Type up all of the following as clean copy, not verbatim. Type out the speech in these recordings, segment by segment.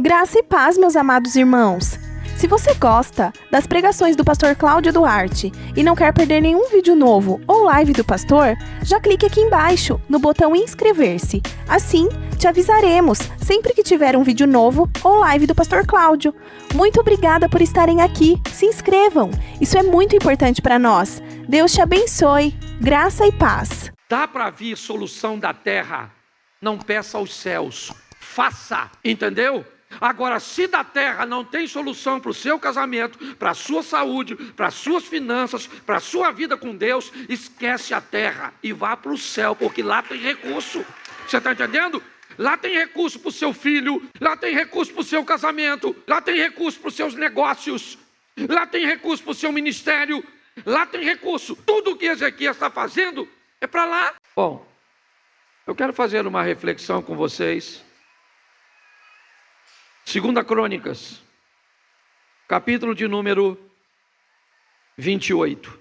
Graça e paz, meus amados irmãos! Se você gosta das pregações do pastor Cláudio Duarte e não quer perder nenhum vídeo novo ou live do pastor, já clique aqui embaixo no botão inscrever-se. Assim, te avisaremos sempre que tiver um vídeo novo ou live do pastor Cláudio. Muito obrigada por estarem aqui. Se inscrevam. Isso é muito importante para nós. Deus te abençoe. Graça e paz. Dá para vir solução da terra. Não peça aos céus. Faça. Entendeu? Agora, se da terra não tem solução para o seu casamento, para a sua saúde, para as suas finanças, para a sua vida com Deus, esquece a terra e vá para o céu, porque lá tem recurso. Você está entendendo? Lá tem recurso para o seu filho, lá tem recurso para o seu casamento, lá tem recurso para os seus negócios, lá tem recurso para o seu ministério, lá tem recurso. Tudo o que Ezequias está fazendo é para lá. Bom, eu quero fazer uma reflexão com vocês. 2 Crônicas, capítulo de número 28.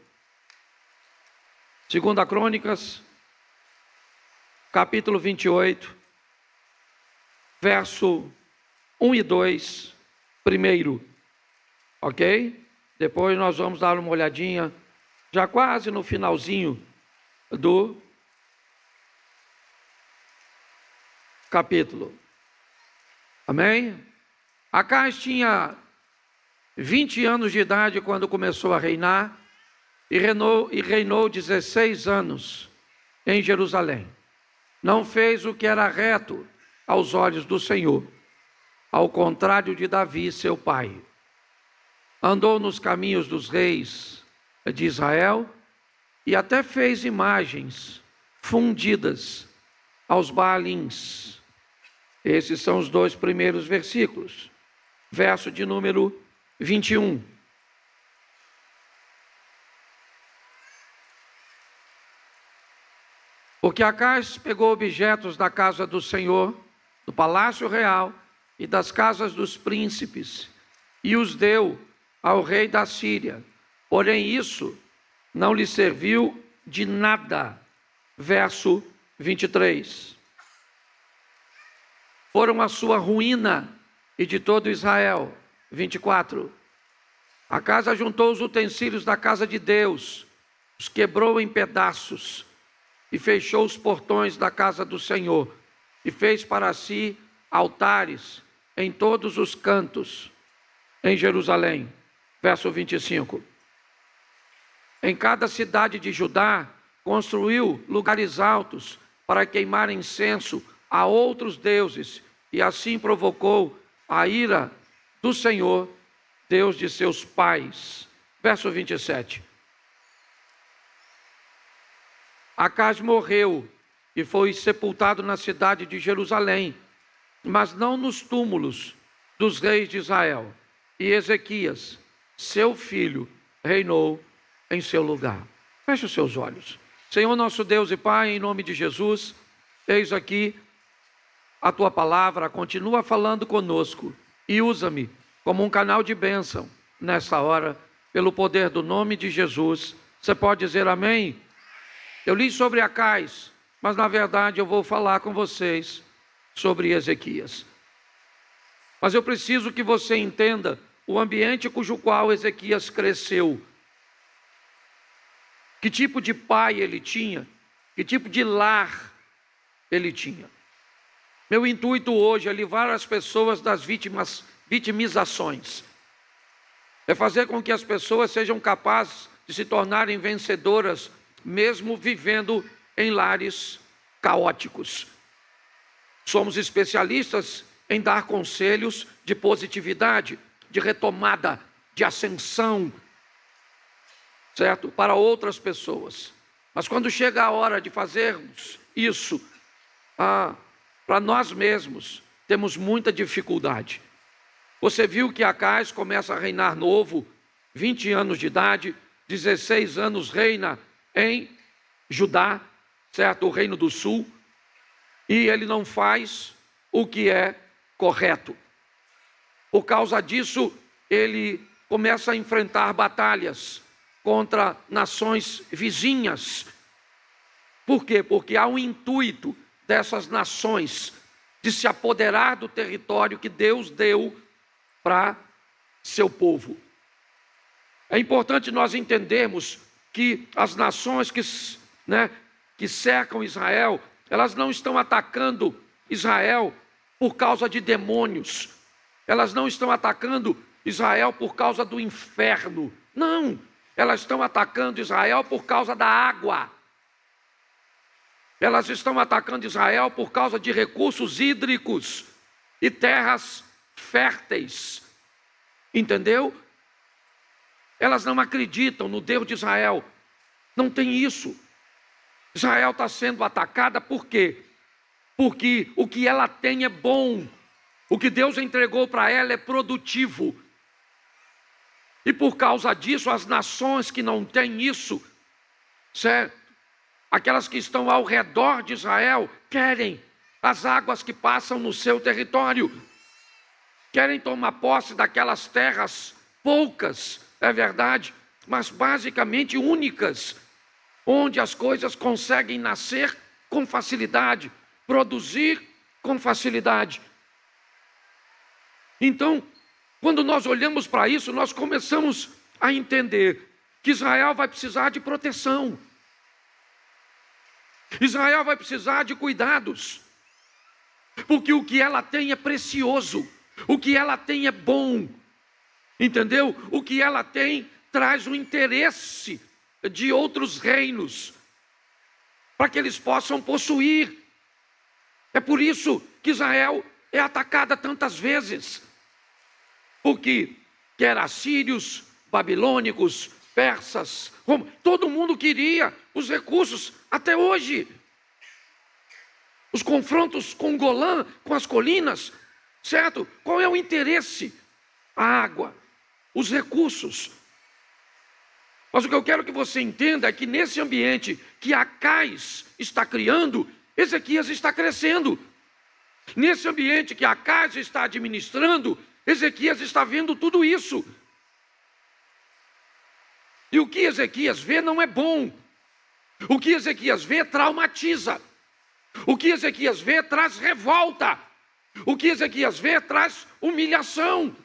2 Crônicas, capítulo 28, verso 1 e 2, primeiro, ok? Depois nós vamos dar uma olhadinha, já quase no finalzinho do capítulo. Amém? Acais tinha 20 anos de idade quando começou a reinar e reinou 16 anos em Jerusalém. Não fez o que era reto aos olhos do Senhor, ao contrário de Davi, seu pai. Andou nos caminhos dos reis de Israel e até fez imagens fundidas aos Baalins. Esses são os dois primeiros versículos. Verso de número 21. Porque Acais pegou objetos da casa do Senhor, do palácio real e das casas dos príncipes, e os deu ao rei da Síria. Porém isso não lhe serviu de nada. Verso 23. Foram a sua ruína e de todo Israel. 24. Acais juntou os utensílios da casa de Deus, os quebrou em pedaços e fechou os portões da casa do Senhor e fez para si altares em todos os cantos em Jerusalém. Verso 25. Em cada cidade de Judá construiu lugares altos para queimar incenso a outros deuses, e assim provocou a ira do Senhor, Deus de seus pais. Verso 27. Acais morreu e foi sepultado na cidade de Jerusalém, mas não nos túmulos dos reis de Israel. E Ezequias, seu filho, reinou em seu lugar. Feche os seus olhos. Senhor nosso Deus e Pai, em nome de Jesus, eis aqui a tua palavra, continua falando conosco e usa-me como um canal de bênção nessa hora, pelo poder do nome de Jesus. Você pode dizer amém? Eu li sobre Acais, mas na verdade eu vou falar com vocês sobre Ezequias. Mas eu preciso que você entenda o ambiente cujo qual Ezequias cresceu. Que tipo de pai ele tinha, que tipo de lar ele tinha. Meu intuito hoje é livrar as pessoas das vitimizações. É fazer com que as pessoas sejam capazes de se tornarem vencedoras, mesmo vivendo em lares caóticos. Somos especialistas em dar conselhos de positividade, de retomada, de ascensão, certo? Para outras pessoas. Mas quando chega a hora de fazermos isso, para nós mesmos, temos muita dificuldade. Você viu que Acais começa a reinar novo, 20 anos de idade, 16 anos reina em Judá, certo? O reino do sul, e ele não faz o que é correto. Por causa disso, ele começa a enfrentar batalhas contra nações vizinhas. Por quê? Porque há um intuito dessas nações de se apoderar do território que Deus deu para seu povo. É importante nós entendermos que as nações que cercam Israel, elas não estão atacando Israel por causa de demônios. Elas não estão atacando Israel por causa do inferno. Não, elas estão atacando Israel por causa da água. Elas estão atacando Israel por causa de recursos hídricos e terras férteis. Entendeu? Elas não acreditam no Deus de Israel. Não tem isso. Israel está sendo atacada por quê? Porque o que ela tem é bom. O que Deus entregou para ela é produtivo. E por causa disso, as nações que não têm isso, certo? Aquelas que estão ao redor de Israel, querem as águas que passam no seu território. Querem tomar posse daquelas terras poucas, é verdade, mas basicamente únicas, onde as coisas conseguem nascer com facilidade, produzir com facilidade. Então, quando nós olhamos para isso, nós começamos a entender que Israel vai precisar de proteção. Israel vai precisar de cuidados, porque o que ela tem é precioso, o que ela tem é bom, entendeu? O que ela tem traz o interesse de outros reinos, para que eles possam possuir. É por isso que Israel é atacada tantas vezes, porque quer assírios, babilônicos, persas, todo mundo queria os recursos até hoje. Os confrontos com Golã, com as colinas, certo? Qual é o interesse? A água, os recursos. Mas o que eu quero que você entenda é que nesse ambiente que Acais está criando, Ezequias está crescendo. Nesse ambiente que Acais está administrando, Ezequias está vendo tudo isso. E o que Ezequias vê não é bom. O que Ezequias vê traumatiza. O que Ezequias vê traz revolta. O que Ezequias vê traz humilhação.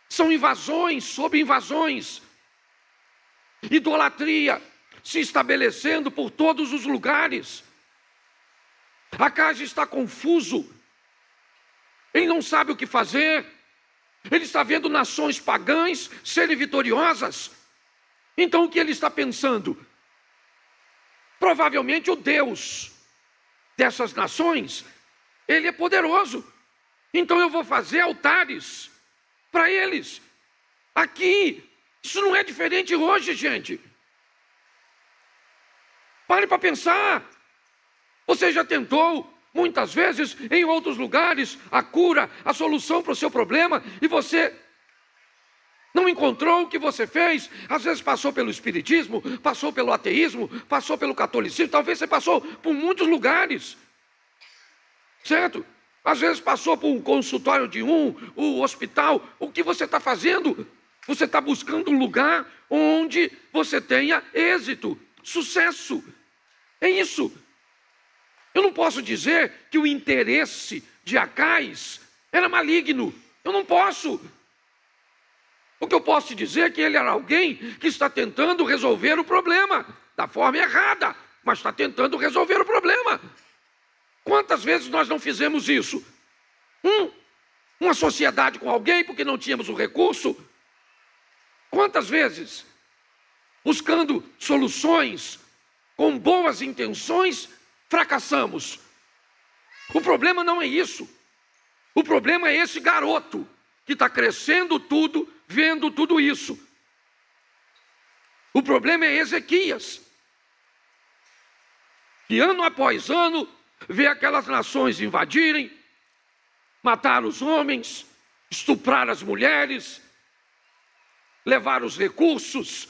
São invasões sobre invasões. Idolatria se estabelecendo por todos os lugares. Acais está confuso. Ele não sabe o que fazer. Ele está vendo nações pagãs serem vitoriosas. Então o que ele está pensando? Provavelmente o Deus dessas nações, ele é poderoso. Então eu vou fazer altares para eles. Aqui, isso não é diferente hoje, gente. Pare para pensar. Você já tentou, muitas vezes, em outros lugares, a cura, a solução para o seu problema, e você não encontrou o que você fez? Às vezes passou pelo espiritismo, passou pelo ateísmo, passou pelo catolicismo, talvez você passou por muitos lugares, certo? Às vezes passou por um consultório de o hospital. O que você está fazendo? Você está buscando um lugar onde você tenha êxito, sucesso. É isso. Eu não posso dizer que o interesse de Acais era maligno. Eu não posso. O que eu posso te dizer é que ele era alguém que está tentando resolver o problema, da forma errada, mas está tentando resolver o problema. Quantas vezes nós não fizemos isso? Uma sociedade com alguém porque não tínhamos o recurso. Quantas vezes, buscando soluções com boas intenções, fracassamos? O problema não é isso. O problema é esse garoto que está crescendo tudo, vendo tudo isso. O problema é Ezequias, que ano após ano vê aquelas nações invadirem, matar os homens, estuprar as mulheres, levar os recursos.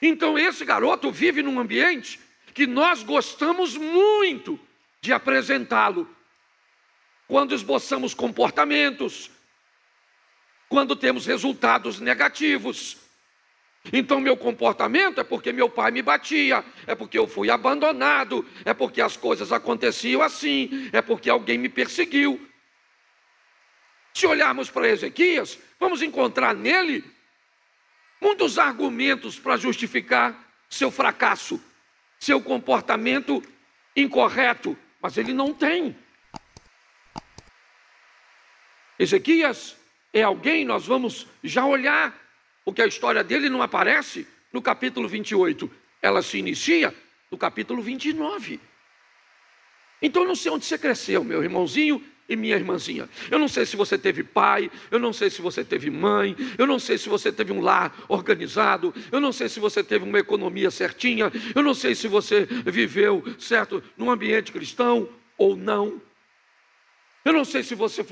Então esse garoto vive num ambiente que nós gostamos muito de apresentá-lo. Quando esboçamos comportamentos, quando temos resultados negativos. Então meu comportamento é porque meu pai me batia, é porque eu fui abandonado, é porque as coisas aconteciam assim, é porque alguém me perseguiu. Se olharmos para Ezequias, vamos encontrar nele muitos argumentos para justificar seu fracasso, seu comportamento incorreto, mas ele não tem. Ezequias é alguém, nós vamos já olhar, porque a história dele não aparece no capítulo 28, ela se inicia no capítulo 29. Então eu não sei onde você cresceu, meu irmãozinho e minha irmãzinha. Eu não sei se você teve pai, eu não sei se você teve mãe, eu não sei se você teve um lar organizado, eu não sei se você teve uma economia certinha, eu não sei se você viveu, certo, num ambiente cristão ou não. Eu não sei se você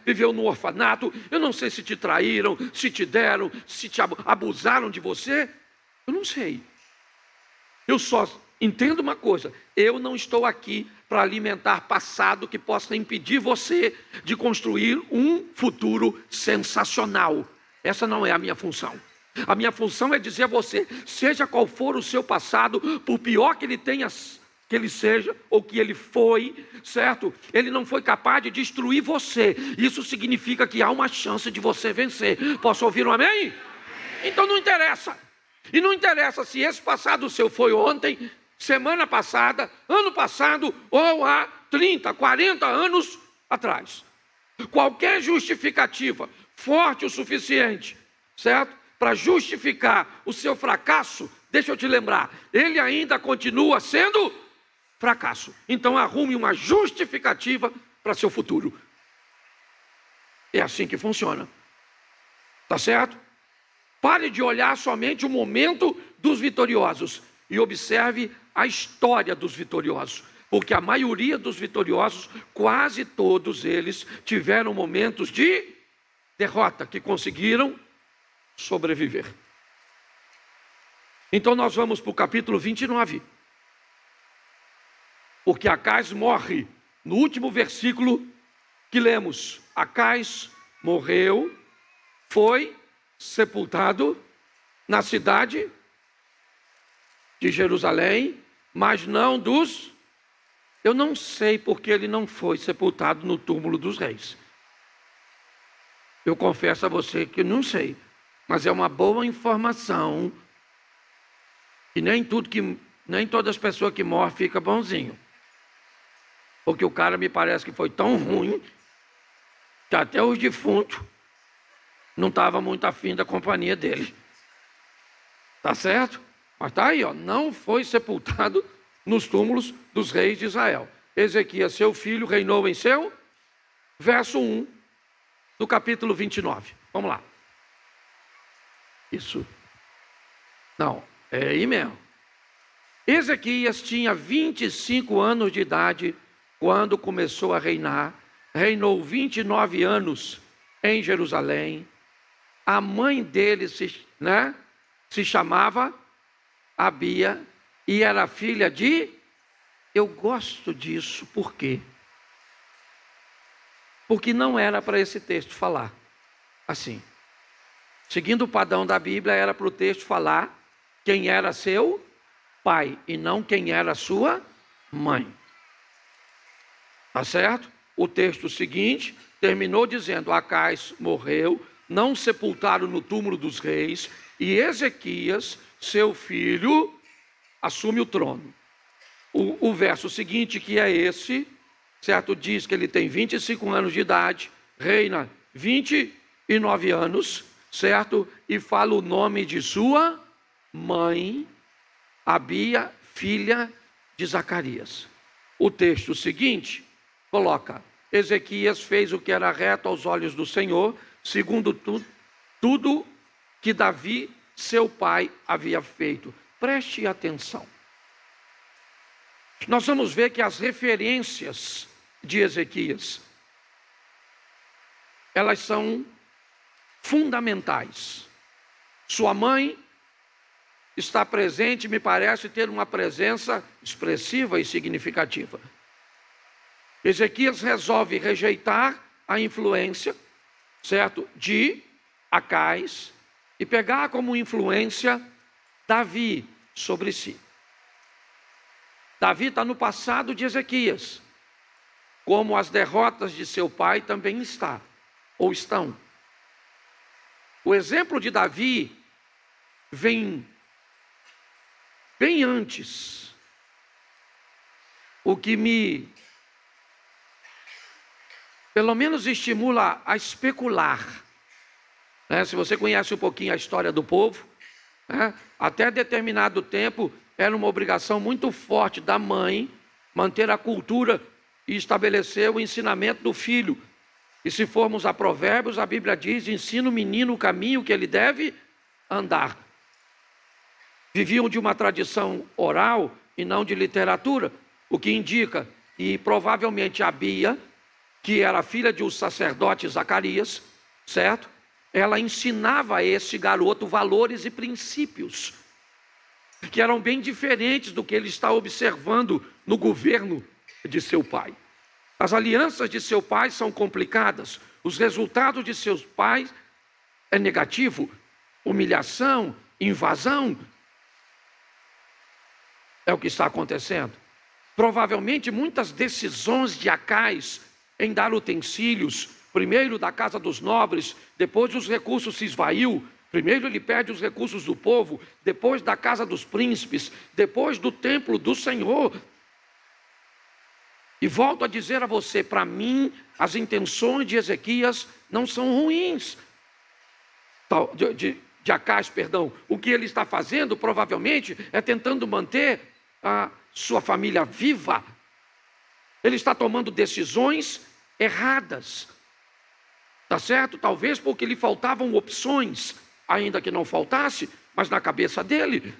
viveu no orfanato, eu não sei se te traíram, se te deram, se te abusaram de você, eu não sei. Eu só entendo uma coisa, eu não estou aqui para alimentar passado que possa impedir você de construir um futuro sensacional. Essa não é a minha função. A minha função é dizer a você, seja qual for o seu passado, por pior que ele seja, ou que ele foi, certo? Ele não foi capaz de destruir você. Isso significa que há uma chance de você vencer. Posso ouvir um amém? Então não interessa. E não interessa se esse passado seu foi ontem, semana passada, ano passado, ou há 30, 40 anos atrás. Qualquer justificativa forte o suficiente, certo? Para justificar o seu fracasso, deixa eu te lembrar, ele ainda continua sendo fracasso. Então arrume uma justificativa para seu futuro. É assim que funciona. Tá certo? Pare de olhar somente o momento dos vitoriosos e observe a história dos vitoriosos. Porque a maioria dos vitoriosos, quase todos eles, tiveram momentos de derrota, que conseguiram sobreviver. Então nós vamos para o capítulo 29. Porque Acais morre, no último versículo que lemos. Acais morreu, foi sepultado na cidade de Jerusalém, mas não dos... Eu não sei porque ele não foi sepultado no túmulo dos reis. Eu confesso a você que não sei, mas é uma boa informação. E nem todas as pessoas que morrem ficam bonzinho. Porque o cara me parece que foi tão ruim que até os defuntos não estavam muito afim da companhia dele. Tá certo? Mas tá aí, ó, não foi sepultado nos túmulos dos reis de Israel. Ezequias, seu filho, reinou em seu... Verso 1 do capítulo 29. Vamos lá. Isso. Não, é aí mesmo. Ezequias tinha 25 anos de idade quando começou a reinar. Reinou 29 anos em Jerusalém. A mãe dele se chamava Abia e era filha de... Eu gosto disso, por quê? Porque não era para esse texto falar assim. Seguindo o padrão da Bíblia, era para o texto falar quem era seu pai e não quem era sua mãe. Tá certo? O texto seguinte terminou dizendo: Acais morreu, não sepultaram no túmulo dos reis, e Ezequias, seu filho, assume o trono. O verso seguinte, que é esse, certo? Diz que ele tem 25 anos de idade, reina 29 anos, certo? E fala o nome de sua mãe, Abia, filha de Zacarias. O texto seguinte coloca: Ezequias fez o que era reto aos olhos do Senhor, segundo tudo que Davi, seu pai, havia feito. Preste atenção. Nós vamos ver que as referências de Ezequias, elas são fundamentais. Sua mãe está presente, me parece ter uma presença expressiva e significativa. Ezequias resolve rejeitar a influência, certo, de Acais, e pegar como influência Davi sobre si. Davi está no passado de Ezequias, como as derrotas de seu pai também estão. O exemplo de Davi vem bem antes. O que me, pelo menos, estimula a especular. Se você conhece um pouquinho a história do povo, até determinado tempo era uma obrigação muito forte da mãe manter a cultura e estabelecer o ensinamento do filho. E se formos a Provérbios, a Bíblia diz: ensina o menino o caminho que ele deve andar. Viviam de uma tradição oral e não de literatura, o que indica, e provavelmente a Bia, que era filha de um sacerdote Zacarias, certo? Ela ensinava a esse garoto valores e princípios, que eram bem diferentes do que ele está observando no governo de seu pai. As alianças de seu pai são complicadas, os resultados de seus pais é negativo, humilhação, invasão. É o que está acontecendo. Provavelmente muitas decisões de Acais em dar utensílios, primeiro da casa dos nobres, depois os recursos se esvaiu. Primeiro ele perde os recursos do povo, depois da casa dos príncipes, depois do templo do Senhor. E volto a dizer a você, para mim, as intenções de Ezequias não são ruins. De Acais, perdão. O que ele está fazendo, provavelmente, é tentando manter a sua família viva. Ele está tomando decisões erradas. Tá certo? Talvez porque lhe faltavam opções, ainda que não faltasse, mas na cabeça dele.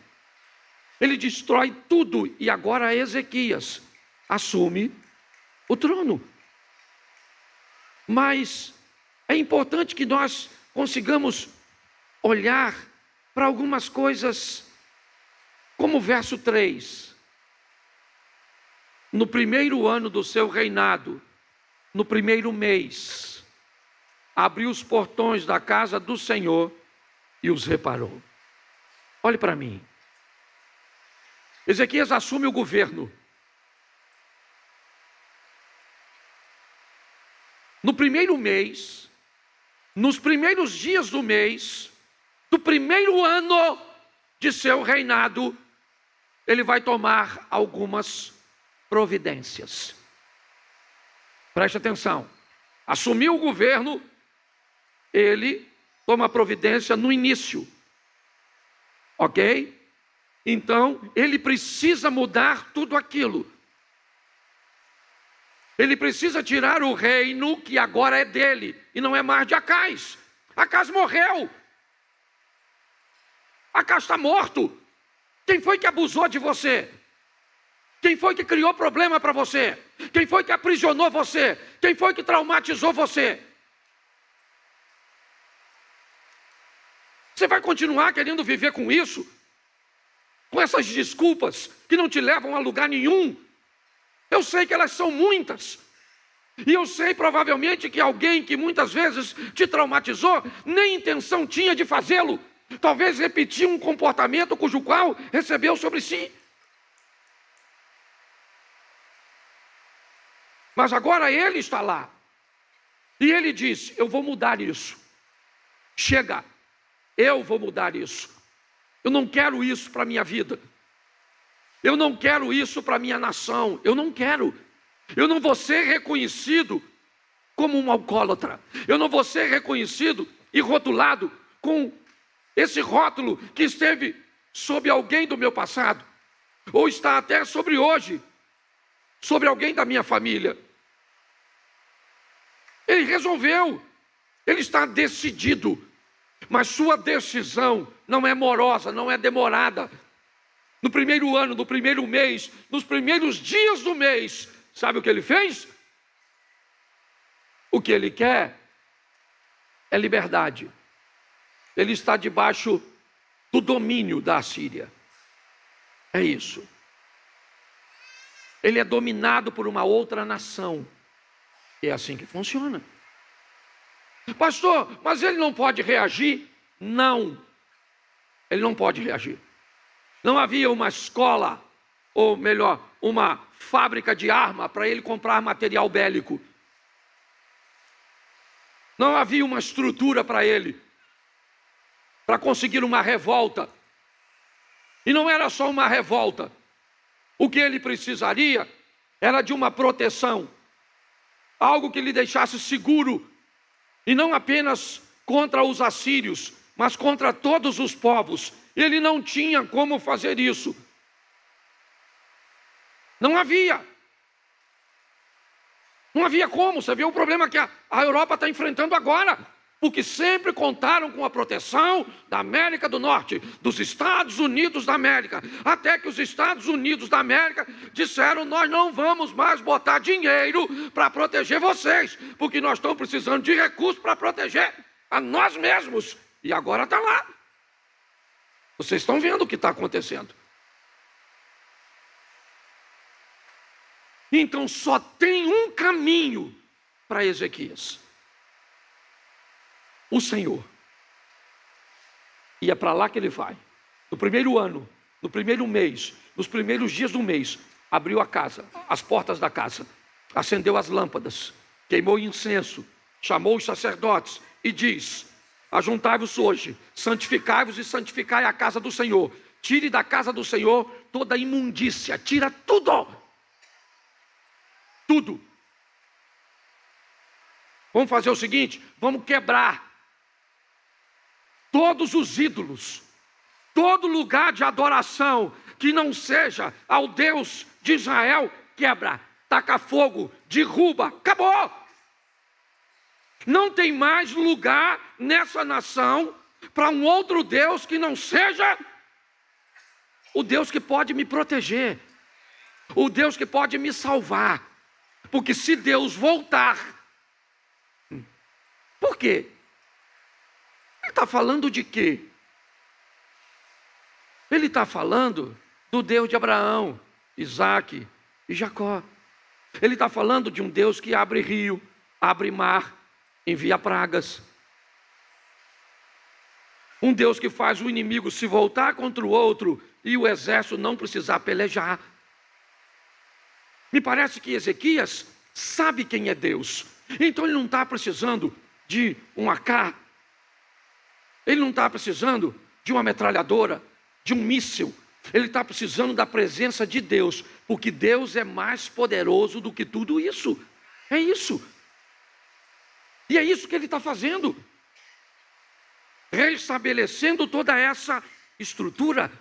Ele destrói tudo e agora Ezequias assume o trono. Mas é importante que nós consigamos olhar para algumas coisas, como o verso 3. No primeiro ano do seu reinado, no primeiro mês, abriu os portões da casa do Senhor e os reparou. Olhe para mim. Ezequias assume o governo. No primeiro mês, nos primeiros dias do mês, do primeiro ano de seu reinado, ele vai tomar algumas providências. Preste atenção. Assumiu o governo, ele toma providência no início. Ok? Então, ele precisa mudar tudo aquilo. Ele precisa tirar o reino que agora é dele, e não é mais de Acais. Acais morreu. Acais está morto. Quem foi que abusou de você? Quem foi que criou problema para você? Quem foi que aprisionou você? Quem foi que traumatizou você? Você vai continuar querendo viver com isso? Com essas desculpas que não te levam a lugar nenhum? Eu sei que elas são muitas. E eu sei provavelmente que alguém que muitas vezes te traumatizou, nem intenção tinha de fazê-lo. Talvez repetir um comportamento cujo qual recebeu sobre si. Mas agora ele está lá. E ele diz: eu vou mudar isso. Chega, eu vou mudar isso. Eu não quero isso para a minha vida. Eu não quero isso para a minha nação. Eu não quero. Eu não vou ser reconhecido como um alcoólatra. Eu não vou ser reconhecido e rotulado com esse rótulo que esteve sobre alguém do meu passado, ou está até sobre hoje, sobre alguém da minha família. Ele resolveu. Ele está decidido. Mas sua decisão não é morosa, não é demorada. No primeiro ano, no primeiro mês, nos primeiros dias do mês, sabe o que ele fez? O que ele quer é liberdade. Ele está debaixo do domínio da Assíria. É isso. Ele é dominado por uma outra nação. É assim que funciona. Pastor, mas ele não pode reagir? não. Ele não pode reagir. Não havia uma escola, ou melhor, uma fábrica de arma para ele comprar material bélico. Não havia uma estrutura para ele, para conseguir uma revolta. E não era só uma revolta. O que ele precisaria era de uma proteção. Algo que lhe deixasse seguro. E não apenas contra os assírios, mas contra todos os povos. Ele não tinha como fazer isso. Não havia. Não havia como. Você vê o problema que a Europa está enfrentando agora. Porque sempre contaram com a proteção da América do Norte, dos Estados Unidos da América. Até que os Estados Unidos da América disseram: nós não vamos mais botar dinheiro para proteger vocês, porque nós estamos precisando de recursos para proteger a nós mesmos. E agora está lá. Vocês estão vendo o que está acontecendo. Então só tem um caminho para Ezequias: o Senhor. E é para lá que ele vai. No primeiro ano, no primeiro mês, nos primeiros dias do mês, abriu a casa, as portas da casa, acendeu as lâmpadas, queimou incenso, chamou os sacerdotes e diz: ajuntai-vos hoje, santificai-vos e santificai a casa do Senhor. Tire da casa do Senhor toda a imundícia, tira tudo. Tudo. Vamos fazer o seguinte: vamos quebrar todos os ídolos, todo lugar de adoração que não seja ao Deus de Israel, quebra, taca fogo, derruba, acabou. Não tem mais lugar nessa nação para um outro Deus que não seja o Deus que pode me proteger, o Deus que pode me salvar. Porque se Deus voltar, por quê? Ele está falando de quê? Ele está falando do Deus de Abraão, Isaque e Jacó. Ele está falando de um Deus que abre rio, abre mar, envia pragas. Um Deus que faz o inimigo se voltar contra o outro e o exército não precisar pelejar. Me parece que Ezequias sabe quem é Deus. Então ele não está precisando de um AK. Ele não está precisando de uma metralhadora, de um míssil. Ele está precisando da presença de Deus, porque Deus é mais poderoso do que tudo isso. É isso. E é isso que ele está fazendo. Restabelecendo toda essa estrutura.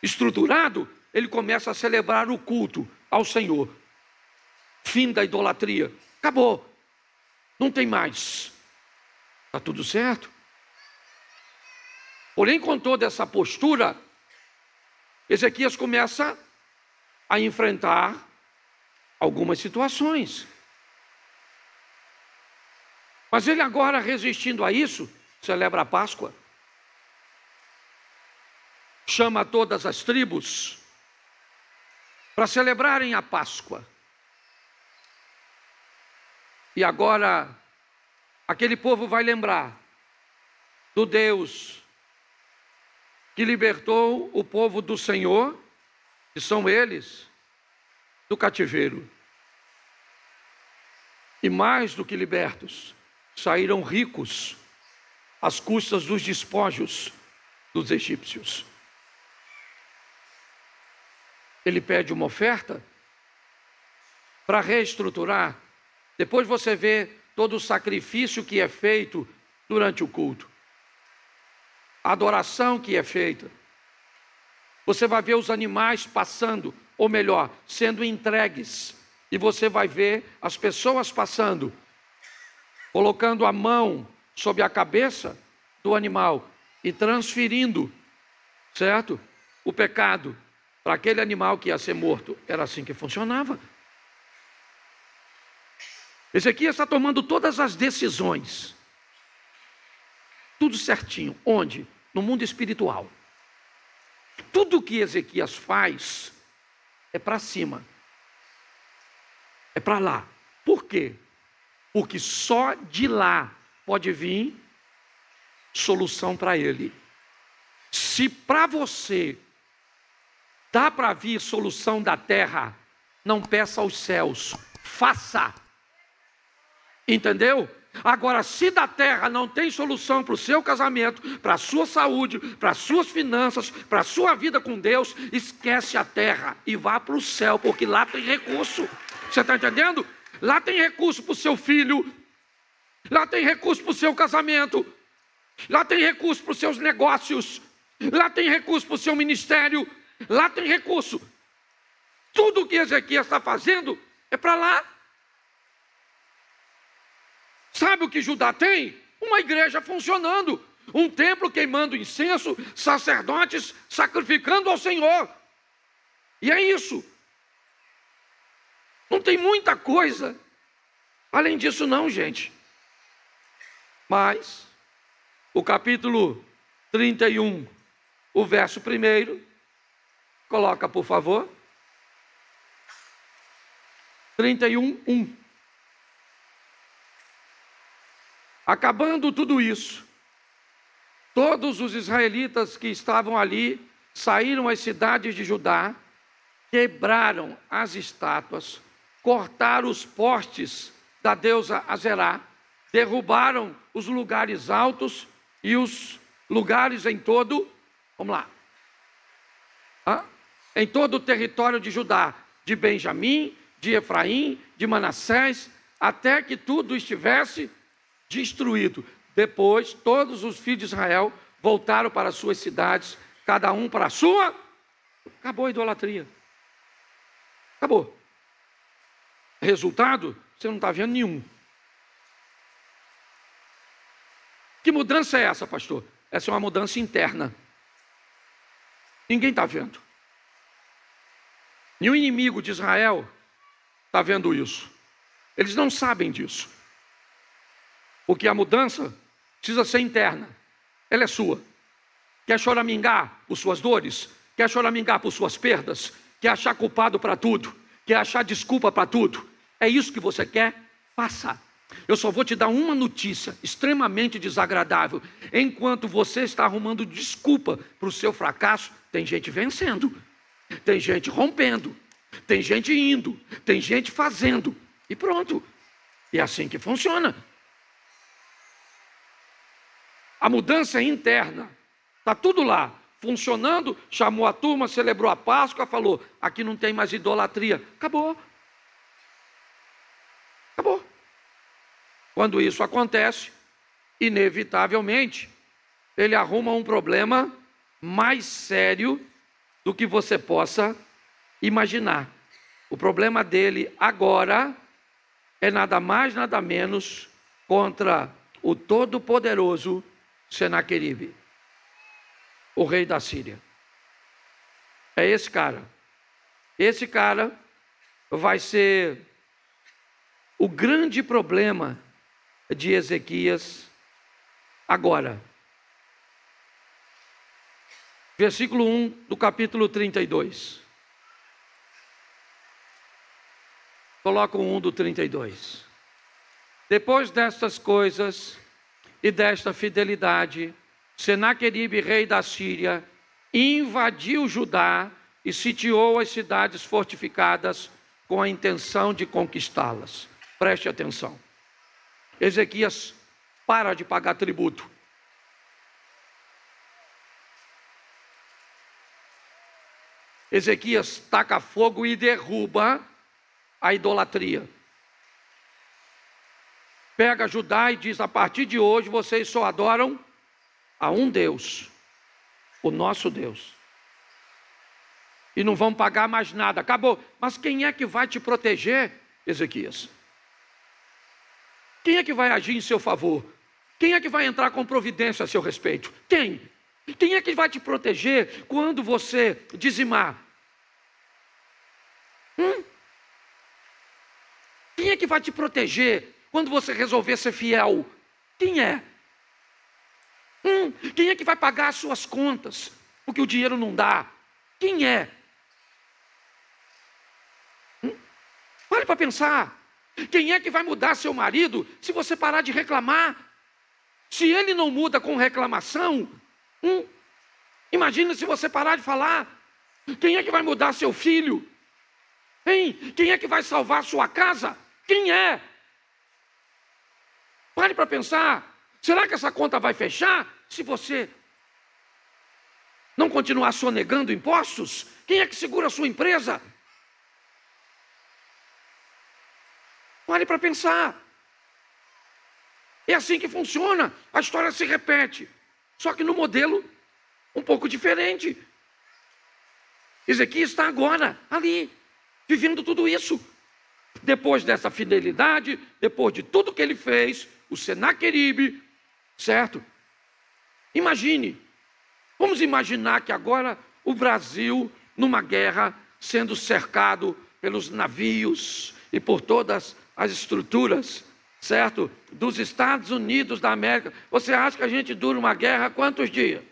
Estruturado, ele começa a celebrar o culto ao Senhor. Fim da idolatria. Acabou. Não tem mais. Está tudo certo. Porém, com toda essa postura, Ezequias começa a enfrentar algumas situações. Mas ele agora, resistindo a isso, celebra a Páscoa. Chama todas as tribos para celebrarem a Páscoa. E agora, aquele povo vai lembrar do Deus que libertou o povo do Senhor, que são eles, do cativeiro. E mais do que libertos, saíram ricos às custas dos despojos dos egípcios. Ele pede uma oferta para reestruturar. Depois você vê todo o sacrifício que é feito durante o culto. A adoração que é feita. Você vai ver os animais passando, ou melhor, sendo entregues. E você vai ver as pessoas passando, colocando a mão sobre a cabeça do animal e transferindo, certo? O pecado para aquele animal que ia ser morto. Era assim que funcionava. Ezequias está tomando todas as decisões. Tudo certinho. Onde? No mundo espiritual. Tudo que Ezequias faz é para cima. É para lá. Por quê? Porque só de lá pode vir solução para ele. Se para você dá para vir solução da terra, não peça aos céus, faça. Entendeu? Agora, se da terra não tem solução para o seu casamento, para a sua saúde, para as suas finanças, para a sua vida com Deus, esquece a terra e vá para o céu, porque lá tem recurso. Você está entendendo? Lá tem recurso para o seu filho, lá tem recurso para o seu casamento, lá tem recurso para os seus negócios, lá tem recurso para o seu ministério, lá tem recurso. Tudo o que Ezequias está fazendo é para lá. Sabe o que Judá tem? Uma igreja funcionando, um templo queimando incenso, sacerdotes sacrificando ao Senhor. E é isso. Não tem muita coisa além disso não, gente. Mas o capítulo 31, o verso 1, coloca por favor. 31, 1. Acabando tudo isso, todos os israelitas que estavam ali saíram às cidades de Judá, quebraram as estátuas, cortaram os postes da deusa Azerá, derrubaram os lugares altos e os lugares em todo, vamos lá, em todo o território de Judá, de Benjamim, de Efraim, de Manassés, até que tudo estivesse destruído. Depois, todos os filhos de Israel voltaram para as suas cidades, cada um para a sua. Acabou a idolatria. Acabou. Resultado, você não está vendo nenhum. Que mudança é essa, pastor? Essa é uma mudança interna. Ninguém está vendo. Nenhum inimigo de Israel está vendo isso. Eles não sabem disso. Porque a mudança precisa ser interna. Ela é sua. Quer choramingar por suas dores? Quer choramingar por suas perdas? Quer achar culpado para tudo? Quer achar desculpa para tudo? É isso que você quer? Faça. Eu só vou te dar uma notícia extremamente desagradável. Enquanto você está arrumando desculpa para o seu fracasso, tem gente vencendo. Tem gente rompendo. Tem gente indo. Tem gente fazendo. E pronto. É assim que funciona. A mudança é interna, está tudo lá, funcionando, chamou a turma, celebrou a Páscoa, falou, aqui não tem mais idolatria. Acabou. Acabou. Quando isso acontece, inevitavelmente, ele arruma um problema mais sério do que você possa imaginar. O problema dele agora é nada mais, nada menos contra o Todo-Poderoso Senaqueribe, o rei da Síria. É esse cara. Esse cara vai ser o grande problema de Ezequias agora. Versículo 1 do capítulo 32. Coloca o 1 do 32. Depois destas coisas e desta fidelidade, Senaqueribe, rei da Síria, invadiu Judá e sitiou as cidades fortificadas com a intenção de conquistá-las. Preste atenção. Ezequias para de pagar tributo. Ezequias taca fogo e derruba a idolatria. Pega Judá e diz, a partir de hoje vocês só adoram a um Deus, o nosso Deus. E não vão pagar mais nada, acabou. Mas quem é que vai te proteger, Ezequias? Quem é que vai agir em seu favor? Quem é que vai entrar com providência a seu respeito? Quem? Quem é que vai te proteger quando você dizimar? Quem é que vai te proteger quando você resolver ser fiel? Quem é? Quem é que vai pagar as suas contas? Porque o dinheiro não dá. Quem é? Pare para pensar. Quem é que vai mudar seu marido se você parar de reclamar? Se ele não muda com reclamação, imagina se você parar de falar. Quem é que vai mudar seu filho? Hein? Quem é que vai salvar sua casa? Quem é? Pare para pensar. Será que essa conta vai fechar se você não continuar sonegando impostos? Quem é que segura a sua empresa? Pare para pensar. É assim que funciona. A história se repete, só que no modelo um pouco diferente. Ezequias está agora ali, vivendo tudo isso. Depois dessa fidelidade, depois de tudo que ele fez, o Senaqueribe, certo? Imagine, vamos imaginar que agora o Brasil, numa guerra, sendo cercado pelos navios e por todas as estruturas, certo? Dos Estados Unidos da América. Você acha que a gente dura uma guerra quantos dias?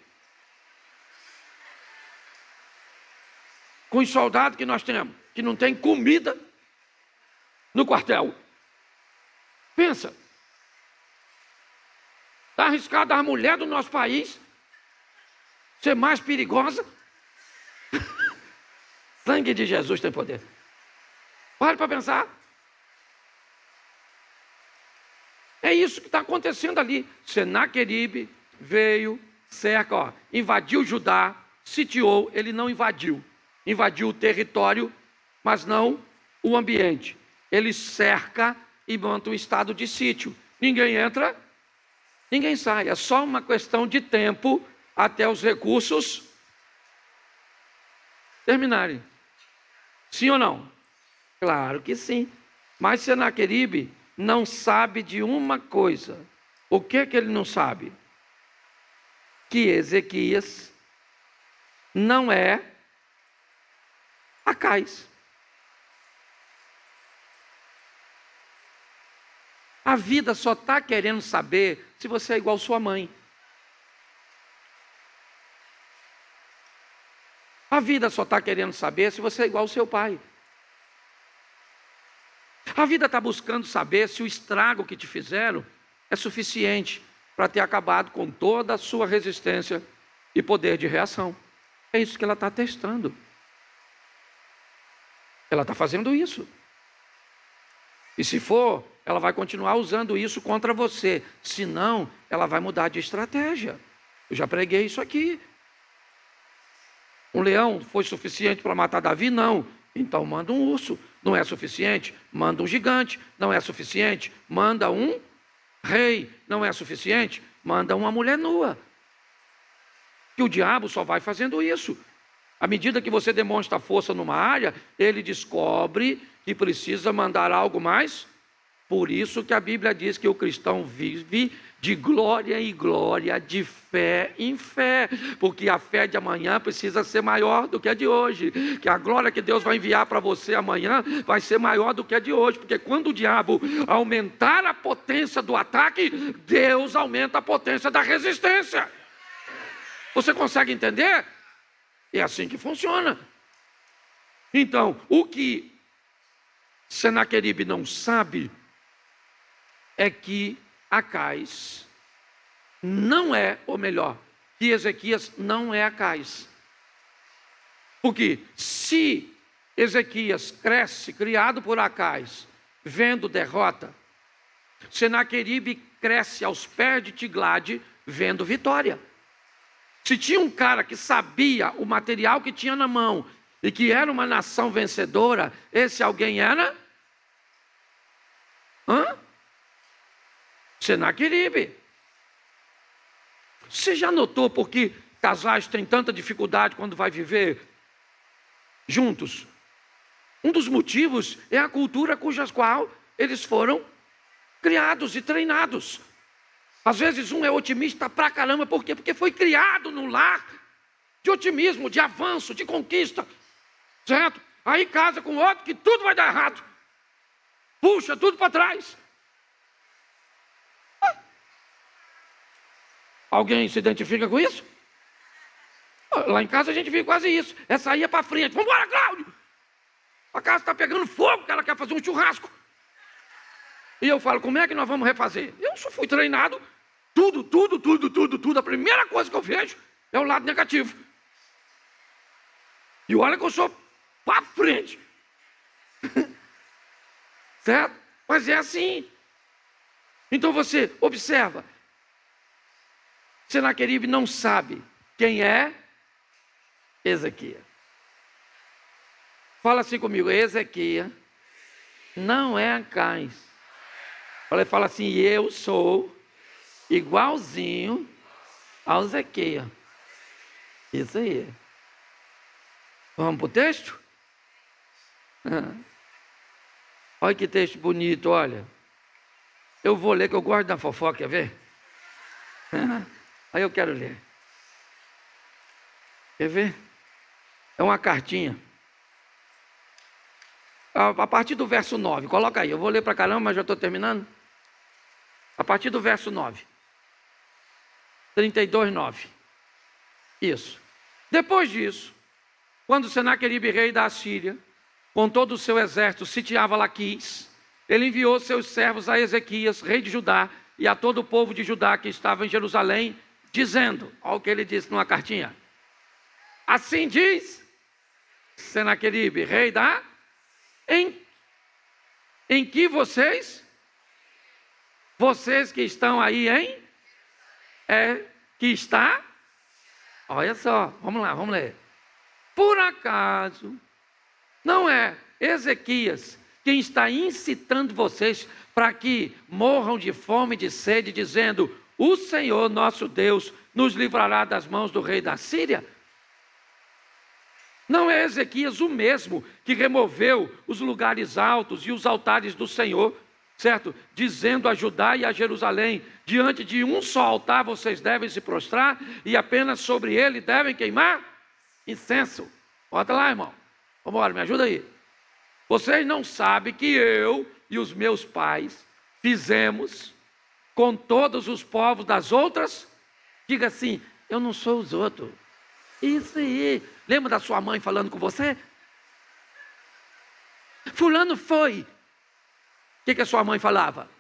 Com os soldados que nós temos, que não tem comida no quartel. Pensa. Está arriscado a mulher do nosso país ser mais perigosa? Sangue de Jesus tem poder. Pare para pensar. É isso que está acontecendo ali. Senaqueribe veio, cerca, invadiu Judá, sitiou, ele não invadiu. Invadiu o território, mas não o ambiente. Ele cerca e monta um estado de sítio. Ninguém entra, ninguém sai. É só uma questão de tempo até os recursos terminarem. Sim ou não? Claro que sim. Mas Senaqueribe não sabe de uma coisa. O que ele não sabe? Que Ezequias não é Acais. A vida só está querendo saber se você é igual sua mãe. A vida só está querendo saber se você é igual seu pai. A vida está buscando saber se o estrago que te fizeram é suficiente para ter acabado com toda a sua resistência e poder de reação. É isso que ela está testando. Ela está fazendo isso. E se for, ela vai continuar usando isso contra você. Se não, ela vai mudar de estratégia. Eu já preguei isso aqui. Um leão foi suficiente para matar Davi? Não. Então manda um urso. Não é suficiente? Manda um gigante. Não é suficiente? Manda um rei. Não é suficiente? Manda uma mulher nua. Que o diabo só vai fazendo isso. À medida que você demonstra força numa área, ele descobre que precisa mandar algo mais. Por isso que a Bíblia diz que o cristão vive de glória em glória, de fé em fé, porque a fé de amanhã precisa ser maior do que a de hoje, que a glória que Deus vai enviar para você amanhã vai ser maior do que a de hoje, porque quando o diabo aumentar a potência do ataque, Deus aumenta a potência da resistência. Você consegue entender? É assim que funciona. Então, o que Senaqueribe não sabe é que Acais não é, ou melhor, que Ezequias não é Acais. Porque se Ezequias cresce, criado por Acais, vendo derrota, Senaqueribe cresce aos pés de Tiglade, vendo vitória. Se tinha um cara que sabia o material que tinha na mão e que era uma nação vencedora, esse alguém era? Senaqueribe. Você já notou por que casais têm tanta dificuldade quando vai viver juntos? Um dos motivos é a cultura cuja qual eles foram criados e treinados. Às vezes um é otimista pra caramba, por quê? Porque foi criado num lar de otimismo, de avanço, de conquista, certo? Aí casa com outro que tudo vai dar errado, puxa tudo para trás. Alguém se identifica com isso? Lá em casa a gente vive quase isso, é sair para frente, vamos embora, Cláudio! A casa está pegando fogo, porque ela quer fazer um churrasco. E eu falo, como é que nós vamos refazer? Eu só fui treinado tudo. A primeira coisa que eu vejo é o lado negativo. E olha que eu sou para frente. Certo? Mas é assim. Então você observa. Senaqueribe não sabe quem é Ezequias. Fala assim comigo, Ezequias não é Acais. Fala assim, eu sou igualzinho ao Ezequias. Isso aí. Vamos para o texto? Olha que texto bonito, olha. Eu vou ler, que eu gosto da fofoca, quer ver? Aí eu quero ler. Quer ver? É uma cartinha. A partir do verso 9, coloca aí. Eu vou ler para caramba, mas já estou terminando. A partir do verso 9. 32:9. Isso. Depois disso, quando Senaqueribe, rei da Assíria, com todo o seu exército, sitiava Laquis, ele enviou seus servos a Ezequias, rei de Judá, e a todo o povo de Judá que estava em Jerusalém, dizendo, olha o que ele disse numa cartinha. Assim diz Senaqueribe, rei da... Em que vocês que estão aí que está, olha só, vamos lá, vamos ler. Por acaso, não é Ezequias quem está incitando vocês para que morram de fome e de sede, dizendo, o Senhor nosso Deus nos livrará das mãos do rei da Síria? Não é Ezequias o mesmo que removeu os lugares altos e os altares do Senhor, certo? Dizendo a Judá e a Jerusalém, diante de um só altar vocês devem se prostrar e apenas sobre ele devem queimar incenso. Bota lá, irmão. Vamos embora, me ajuda aí. Vocês não sabem que eu e os meus pais fizemos com todos os povos das outras? Diga assim, eu não sou os outros. Isso aí. Lembra da sua mãe falando com você? Fulano foi. O que a sua mãe falava?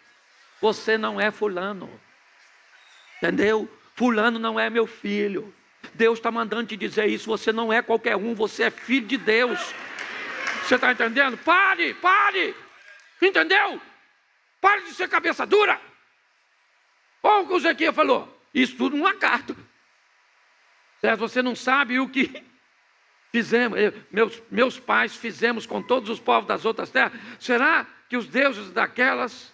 Você não é fulano. Entendeu? Fulano não é meu filho. Deus está mandando te dizer isso. Você não é qualquer um. Você é filho de Deus. Você está entendendo? Pare. Entendeu? Pare de ser cabeça dura. Olha o que o Ezequias falou. Isso tudo numa carta. Certo? Você não sabe o que fizemos. Meus pais fizemos com todos os povos das outras terras. Será que os deuses daquelas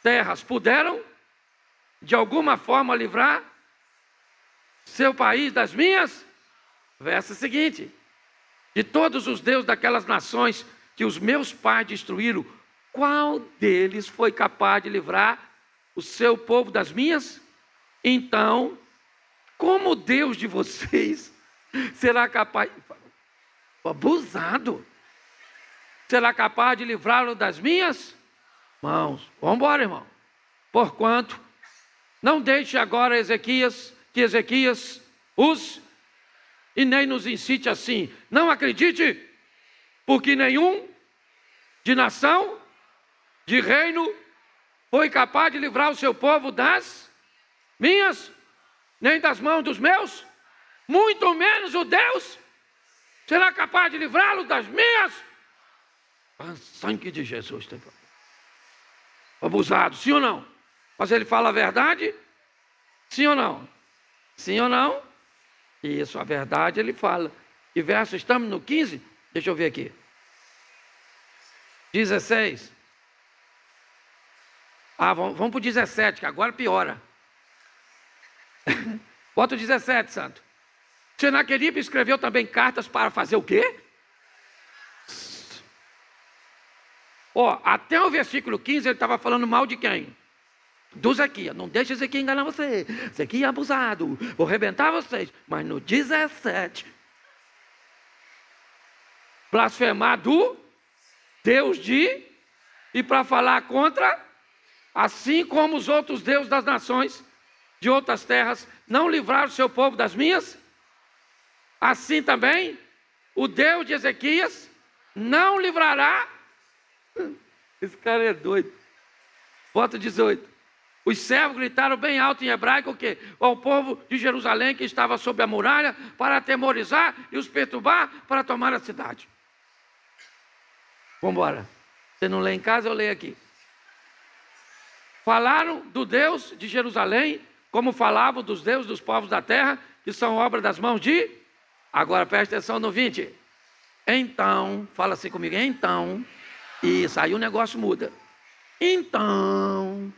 terras puderam, de alguma forma, livrar seu país das minhas? Verso seguinte. De todos os deuses daquelas nações que os meus pais destruíram, qual deles foi capaz de livrar o seu povo das minhas? Então, como o Deus de vocês será capaz... Abusado. Será capaz de livrá-lo das minhas mãos. Vamos embora, irmão. Porquanto, não deixe agora que Ezequias os... E nem nos incite assim. Não acredite, porque nenhum de nação, de reino, foi capaz de livrar o seu povo das minhas, nem das mãos dos meus, muito menos o Deus será capaz de livrá-lo das minhas. O sangue de Jesus. Abusado, sim ou não? Mas ele fala a verdade? Sim ou não? Sim ou não? Isso, a verdade ele fala. Que verso? Estamos no 15? Deixa eu ver aqui. 16. Vamos para o 17, que agora piora. Bota o 17, santo. Senaqueribe escreveu também cartas para fazer o quê? Até o versículo 15 ele estava falando mal de quem? Do Ezequias. Não deixa Ezequias enganar você. Ezequias é abusado. Vou arrebentar vocês. Mas no 17, blasfemar do Deus e para falar contra, assim como os outros deuses das nações de outras terras não livraram o seu povo das minhas, assim também o Deus de Ezequias não livrará. Esse cara é doido. Bota 18. Os servos gritaram bem alto em hebraico o quê? Ao povo de Jerusalém que estava sob a muralha para atemorizar e os perturbar para tomar a cidade. Vamos embora. Você não lê em casa, eu leio aqui. Falaram do Deus de Jerusalém, como falavam dos deuses dos povos da terra, que são obra das mãos de... Agora presta atenção no 20. Então, fala assim comigo, então, isso, aí o negócio muda. Então,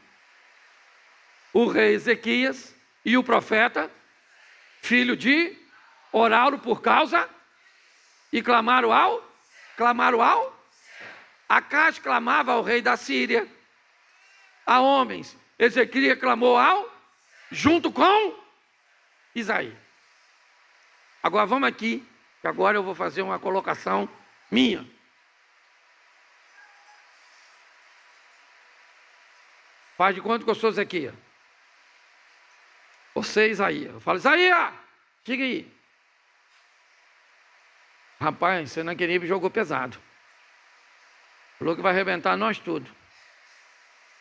o rei Ezequias e o profeta, filho de, oraram por causa e clamaram ao, Acaz clamava ao rei da Síria, a homens, Ezequias clamou junto com Isaías. Agora vamos aqui, que agora eu vou fazer uma colocação minha. Faz de conta que eu sou Ezequias. Você é Isaías. Eu falo, Isaías, chega aí. Rapaz, Senaqueribe jogou pesado. Falou que vai arrebentar nós tudo.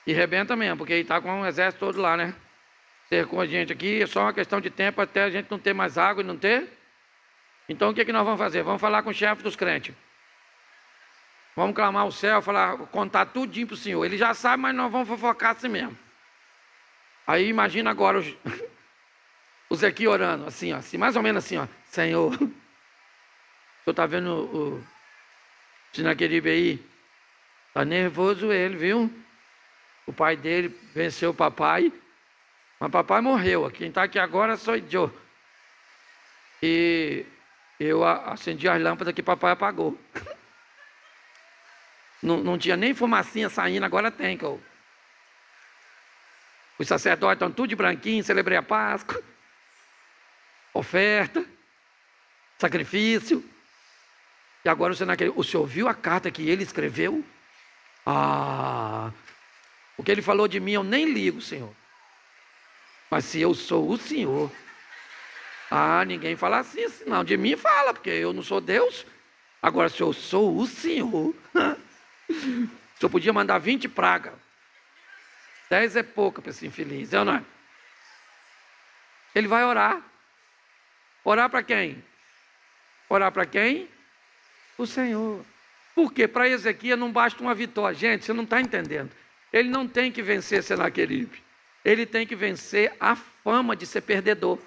E arrebenta mesmo, porque ele está com um exército todo lá, né? Cercou a gente aqui, é só uma questão de tempo até a gente não ter mais água e não ter. Então o que nós vamos fazer? Vamos falar com o chefe dos crentes. Vamos clamar ao céu, contar tudinho para o Senhor. Ele já sabe, mas nós vamos fofocar assim mesmo. Aí imagina agora o Zequias orando, assim, ó, assim, mais ou menos assim, ó. Senhor, o senhor está vendo o Senaqueribe aí? Está nervoso ele, viu? O pai dele venceu o papai, mas papai morreu. Quem está aqui agora sou eu. E eu acendi as lâmpadas que papai apagou. Não tinha nem fumacinha saindo, agora tem. Os sacerdotes estão tudo de branquinho, celebrei a Páscoa. Oferta, sacrifício. E agora o senhor viu a carta que ele escreveu? O que ele falou de mim eu nem ligo, Senhor. Mas se eu sou o Senhor, ninguém fala assim, não. De mim fala, porque eu não sou Deus. Agora, se eu sou o Senhor, o senhor podia mandar 20 pragas. 10 é pouco para esse infeliz, é ou não é? Ele vai orar. Orar para quem? Orar para quem? O Senhor. Por quê? Para Ezequias não basta uma vitória. Gente, você não está entendendo. Ele não tem que vencer Senaqueribe. Ele tem que vencer a fama de ser perdedor.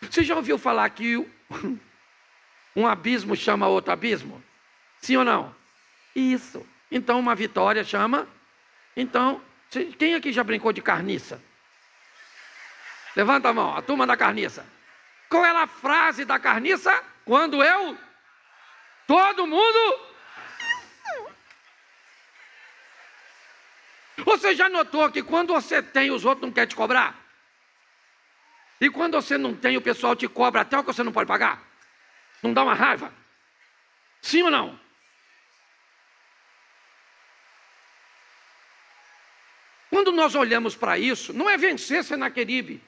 Você já ouviu falar que um abismo chama outro abismo? Sim ou não? Isso. Então uma vitória chama... Então, quem aqui já brincou de carniça? Levanta a mão, a turma da carniça. Qual era a frase da carniça? Quando eu... Todo mundo... Você já notou que quando você tem, os outros não querem te cobrar? E quando você não tem, o pessoal te cobra até o que você não pode pagar? Não dá uma raiva? Sim ou não? Quando nós olhamos para isso, não é vencer Senaqueribe.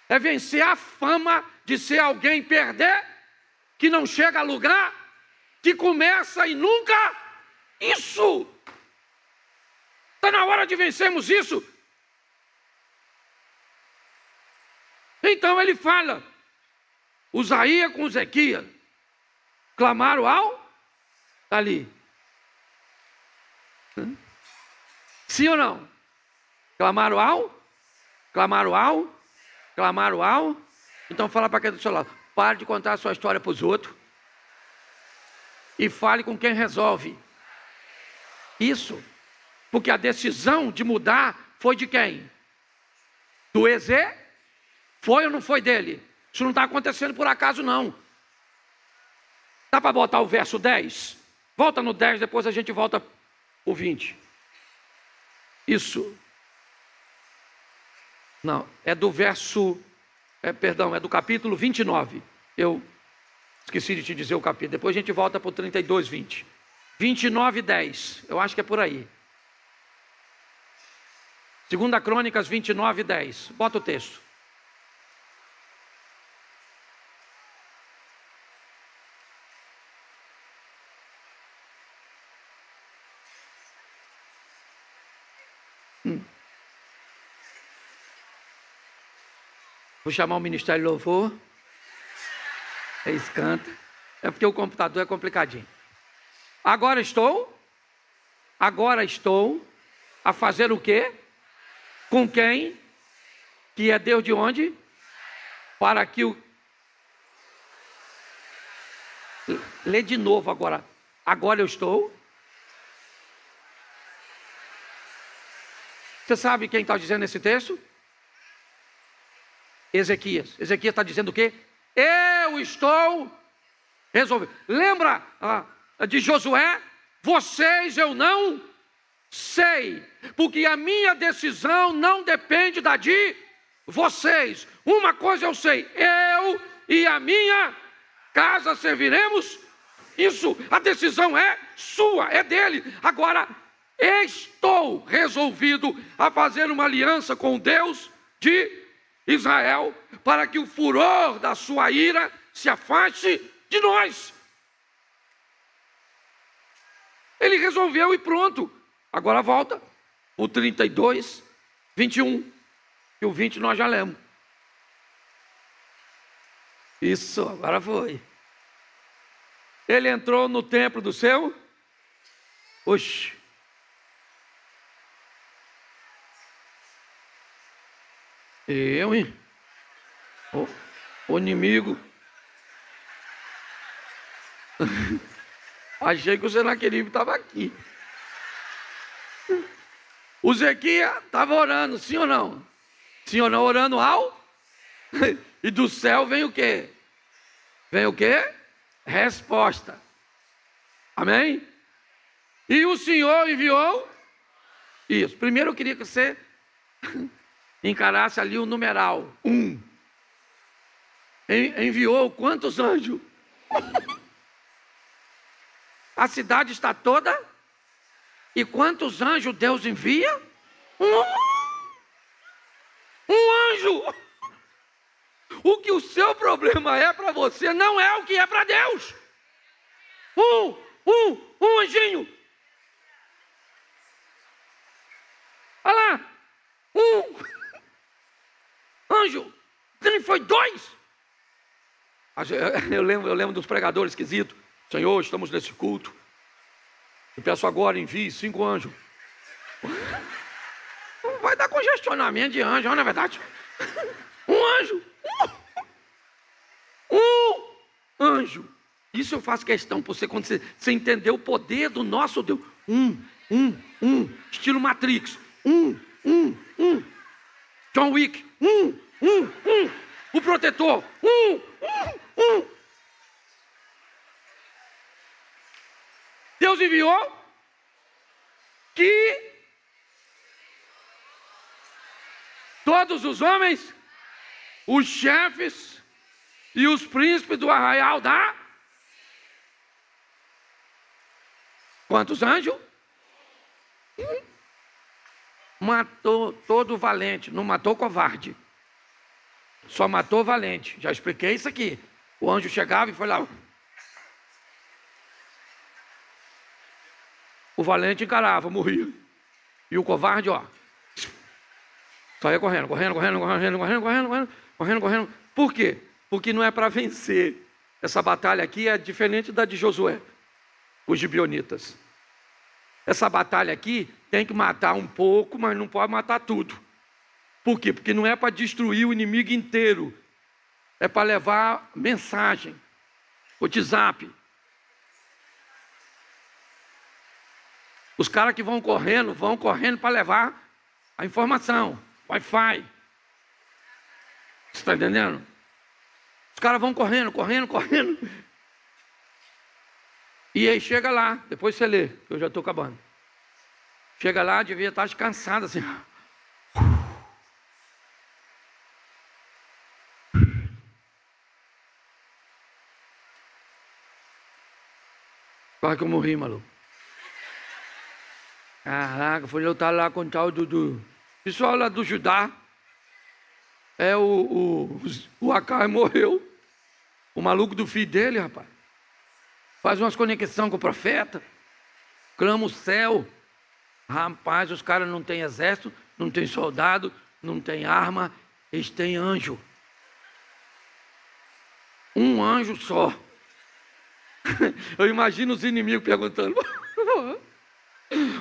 É vencer a fama de ser alguém perder, que não chega a lugar, que começa e nunca... Isso! Está na hora de vencermos isso. Então ele fala, Usaías com Ezequias clamaram ali. Sim ou não? Clamaram ao. Então fala para quem do seu lado, pare de contar a sua história para os outros e fale com quem resolve. Isso. Porque a decisão de mudar foi de quem? Do Ezê? Foi ou não foi dele? Isso não está acontecendo por acaso, não. Dá para botar o verso 10? Volta no 10, depois a gente volta o 20. Isso. Não, é do verso... é do capítulo 29. Eu esqueci de te dizer o capítulo. Depois a gente volta para o 32, 20. 29, 10. Eu acho que é por aí. 2 Crônicas 29, 10. Bota o texto. Vou chamar o Ministério de Louvor. Eles cantam. É porque o computador é complicadinho. Agora estou a fazer o quê? Com quem? Que é Deus de onde? Para que o... Lê de novo agora. Agora eu estou. Você sabe quem está dizendo esse texto? Ezequias. Ezequias está dizendo o quê? Eu estou resolvido. Lembra de Josué? Vocês eu não sei, porque a minha decisão não depende da de vocês. Uma coisa eu sei, eu e a minha casa serviremos. Isso, a decisão é sua, é dele. Agora, estou resolvido a fazer uma aliança com Deus de Israel, para que o furor da sua ira se afaste de nós. Ele resolveu e pronto. Agora volta o 32, 21, e o 20 nós já lemos. Isso, agora foi. Ele entrou no templo do seu... Oxe. Eu, hein? O inimigo. Achei que o Senaqueribe estava aqui. O Ezequias estava orando, sim ou não? Sim ou não? Orando ao? E do céu vem o quê? Vem o quê? Resposta. Amém? E o Senhor enviou? Isso. Primeiro eu queria que você encarasse ali o numeral 1. Enviou quantos anjos? A cidade está toda. E quantos anjos Deus envia? Um anjo. O que o seu problema é para você não é o que é para Deus. Um anjinho. Olha lá. Anjo. Nem foi 2. Eu lembro dos pregadores esquisitos. Senhor, estamos nesse culto. Eu peço agora, envie 5 anjos. Não vai dar congestionamento de anjo, não é verdade? Um anjo. Um anjo. Isso eu faço questão para você, quando você entender o poder do nosso Deus. Estilo Matrix. John Wick. O protetor. Deus enviou que todos os homens, os chefes e os príncipes do arraial da... Quantos anjos? Matou todo valente, não matou covarde. Só matou valente. Já expliquei isso aqui. O anjo chegava e foi lá. O valente encarava, morria. E o covarde, ó, saia correndo. Por quê? Porque não é para vencer. Essa batalha aqui é diferente da de Josué, os gibeonitas. Essa batalha aqui tem que matar um pouco, mas não pode matar tudo. Por quê? Porque não é para destruir o inimigo inteiro. É para levar mensagem. O WhatsApp. Os caras que vão correndo para levar a informação. Wi-Fi. Você está entendendo? Os caras vão correndo. E aí chega lá, depois você lê, que eu já estou acabando. Chega lá, devia estar descansado assim. Quase que eu morri, maluco. Caraca, fui lutar lá com o tal do pessoal lá do Judá. O Acai morreu. O maluco do filho dele, rapaz. Faz umas conexões com o profeta. Clama o céu. Rapaz, os caras não têm exército, não tem soldado, não tem arma, eles têm anjo. Um anjo só. Eu imagino os inimigos perguntando.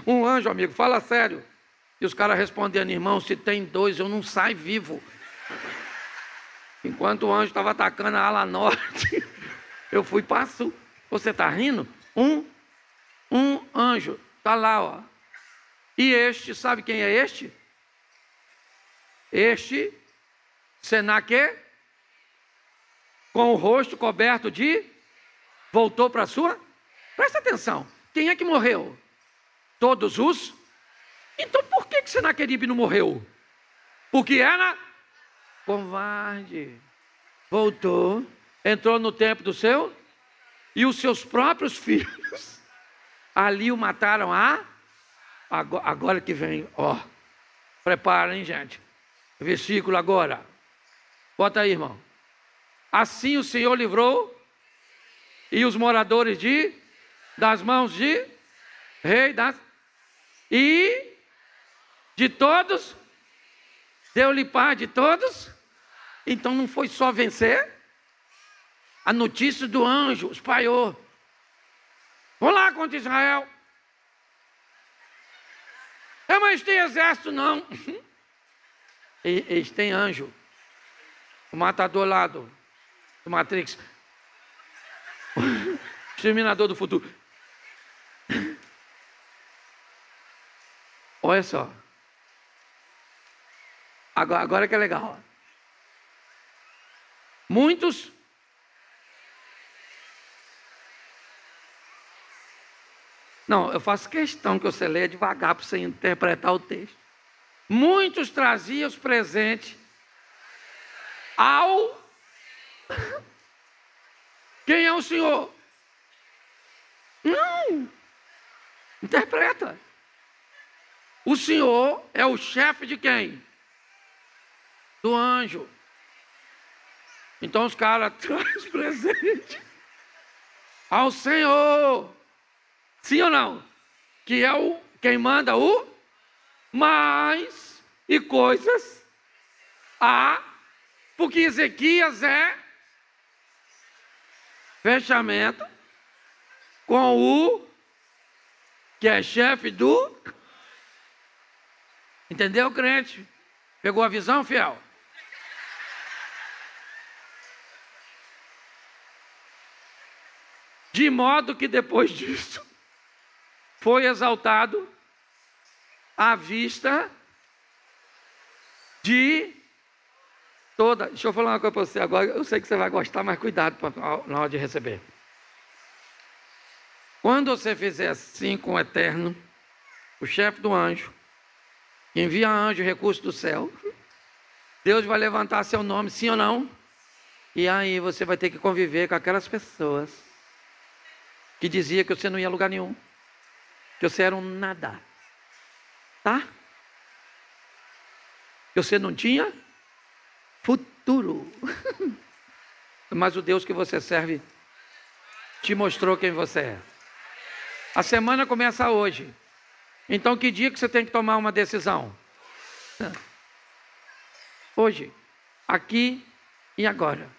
Um anjo, amigo, fala sério. E os caras respondendo, irmão, se tem 2, eu não saio vivo. Enquanto o anjo estava atacando a ala norte, eu fui para sul. Você está rindo? Um anjo, está lá, ó. E este, sabe quem é este? Este, Senaque, com o rosto coberto de, voltou para a sua? Presta atenção, quem é que morreu? Todos os? Então por que Senaqueribe não morreu? Porque era covarde. Voltou, entrou no templo do seu, e os seus próprios filhos, ali o mataram agora que vem, ó, preparem, gente, versículo agora, bota aí, irmão. Assim o Senhor livrou, e os moradores das mãos de rei, e de todos, deu-lhe paz de todos. Então não foi só vencer, a notícia do anjo espalhou. Vamos lá contra Israel. Mas tem exército, não. Eles têm anjo. O matador lá do Matrix. O exterminador do futuro. Olha só. Agora que é legal. Muitos não, eu faço questão que você leia devagar para você interpretar o texto. Muitos traziam os presentes ao... Quem é o Senhor? Não. Interpreta. O Senhor é o chefe de quem? Do anjo. Então os caras trazem presente ao Senhor. Sim ou não? Que é quem manda mais e coisas porque Ezequias é fechamento com o que é chefe do... Entendeu, crente? Pegou a visão, fiel? De modo que depois disso foi exaltado à vista de toda... Deixa eu falar uma coisa para você agora, eu sei que você vai gostar, mas cuidado na hora de receber. Quando você fizer assim com o Eterno, o chefe do anjo, envia anjo, recurso do céu, Deus vai levantar seu nome, sim ou não? E aí você vai ter que conviver com aquelas pessoas que diziam que você não ia a lugar nenhum, que você era um nada, tá? Que você não tinha futuro. Mas o Deus que você serve te mostrou quem você é. A semana começa hoje. Então que dia que você tem que tomar uma decisão? Hoje, aqui e agora.